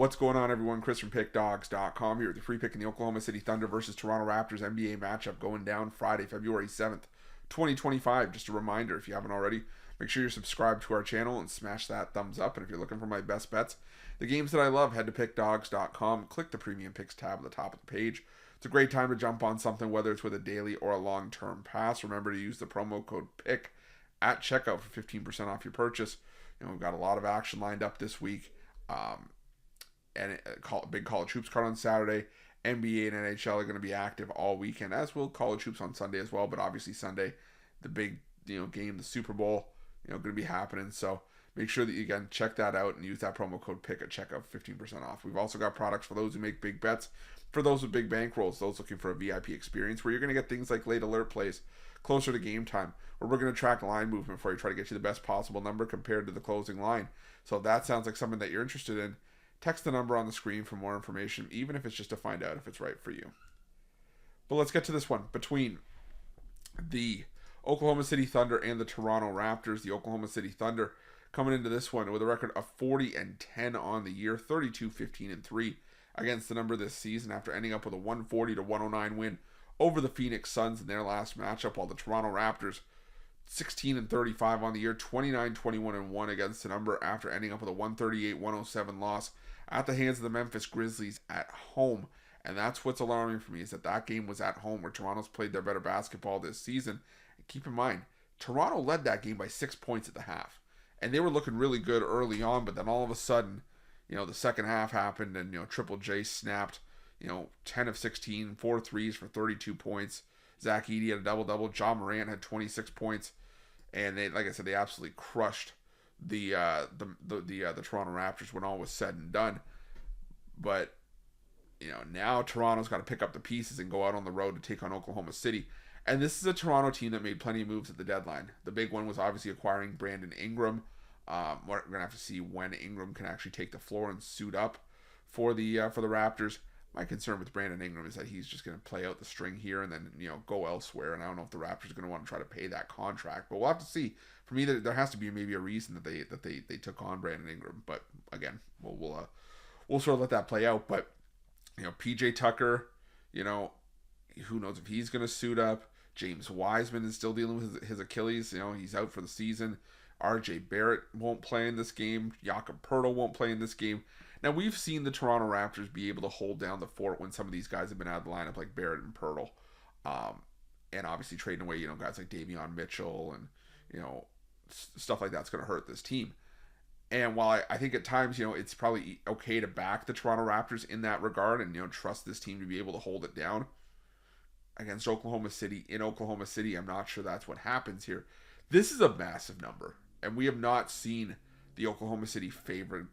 What's going on, everyone? Chris from Pickdawgz.com here with the free pick in the Oklahoma City Thunder versus Toronto Raptors NBA matchup going down Friday, February 7th, 2025. Just a reminder, if you haven't already, make sure you're subscribed to our channel and smash that thumbs up. And if you're looking for my best bets, the games that I love, head to Pickdawgz.com, click the Premium Picks tab at the top of the page. It's a great time to jump on something, whether it's with a daily or a long-term pass. Remember to use the promo code PICK at checkout for 15% off your purchase. We've got a lot of action lined up this week. And a big college hoops card on Saturday. NBA and NHL are going to be active all weekend, as will college hoops on Sunday as well. But obviously Sunday, the big game, the Super Bowl, going to be happening. So make sure that you again check that out and use that promo code PICK at checkout for 15% off. We've also got products for those who make big bets, for those with big bankrolls, those looking for a VIP experience where you're going to get things like late alert plays closer to game time, where we're going to track line movement for you, try to get you the best possible number compared to the closing line. So if that sounds like something that you're interested in, text the number on the screen for more information, even if it's just to find out if it's right for you. But let's get to this one between the Oklahoma City Thunder and the Toronto Raptors. The Oklahoma City Thunder coming into this one with a record of 40-10 on the year, 32-15-3 against the number this season after ending up with a 140-109 win over the Phoenix Suns in their last matchup, while the Toronto Raptors 16-35 on the year, 29-21-1 against the number after ending up with a 138-107 loss at the hands of the Memphis Grizzlies at home. And that's what's alarming for me, is that game was at home, where Toronto's played their better basketball this season. And keep in mind, Toronto led that game by 6 points at the half. And they were looking really good early on, but then all of a sudden, the second half happened and, Triple J snapped, 10 of 16, 4 threes for 32 points. Zach Edey had a double-double. John Morant had 26 points. And they, like I said, they absolutely crushed the Toronto Raptors when all was said and done. But, now Toronto's got to pick up the pieces and go out on the road to take on Oklahoma City. And this is a Toronto team that made plenty of moves at the deadline. The big one was obviously acquiring Brandon Ingram. We're going to have to see when Ingram can actually take the floor and suit up for the Raptors. My concern with Brandon Ingram is that he's just going to play out the string here and then, go elsewhere. And I don't know if the Raptors are going to want to try to pay that contract. But we'll have to see. For me, there has to be maybe a reason that they took on Brandon Ingram. But again, we'll sort of let that play out. But, PJ Tucker, who knows if he's going to suit up. James Wiseman is still dealing with his Achilles. He's out for the season. RJ Barrett won't play in this game. Jakob Poeltl won't play in this game. Now, we've seen the Toronto Raptors be able to hold down the fort when some of these guys have been out of the lineup, like Barrett and Poeltl. And obviously trading away, guys like Davion Mitchell and, stuff like that's going to hurt this team. And while I think at times, it's probably okay to back the Toronto Raptors in that regard and, trust this team to be able to hold it down against Oklahoma City in Oklahoma City, I'm not sure that's what happens here. This is a massive number, and we have not seen the Oklahoma City Thunder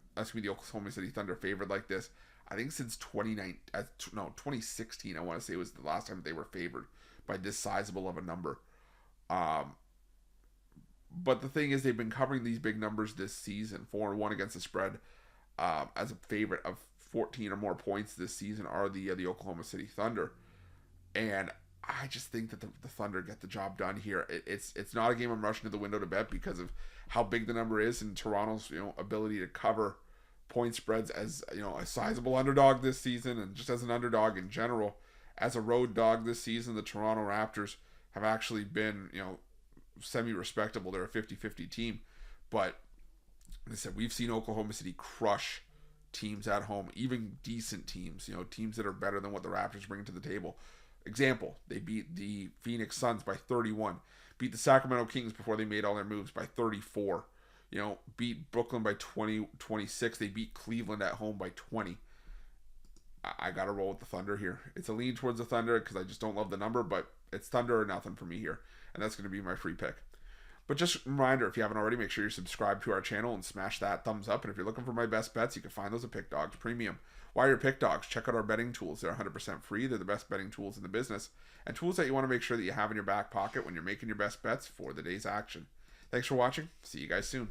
favored like this, I think since 2016, I want to say was the last time they were favored by this sizable of a number. But the thing is, they've been covering these big numbers this season. 4-1 against the spread as a favorite of 14 or more points this season are the Oklahoma City Thunder. And I just think that the Thunder get the job done here. It's not a game I'm rushing to the window to bet because of how big the number is and Toronto's ability to cover point spreads as a sizable underdog this season, and just as an underdog in general. As a road dog this season, the Toronto Raptors have actually been semi-respectable. They're a 50-50 team, but like I said, we've seen Oklahoma City crush teams at home, even decent teams, teams that are better than what the Raptors bring to the table. Example, they beat the Phoenix Suns by 31, beat the Sacramento Kings before they made all their moves by 34, beat Brooklyn by 26, they beat Cleveland at home by 20. I got to roll with the Thunder here. It's a lean towards the Thunder because I just don't love the number, but it's Thunder or nothing for me here, and that's going to be my free pick. But just a reminder, if you haven't already, make sure you're subscribed to our channel and smash that thumbs up. And if you're looking for my best bets, you can find those at Pickdawgz Premium. While you're Pickdawgz, check out our betting tools. They're 100% free. They're the best betting tools in the business, and tools that you want to make sure that you have in your back pocket when you're making your best bets for the day's action. Thanks for watching. See you guys soon.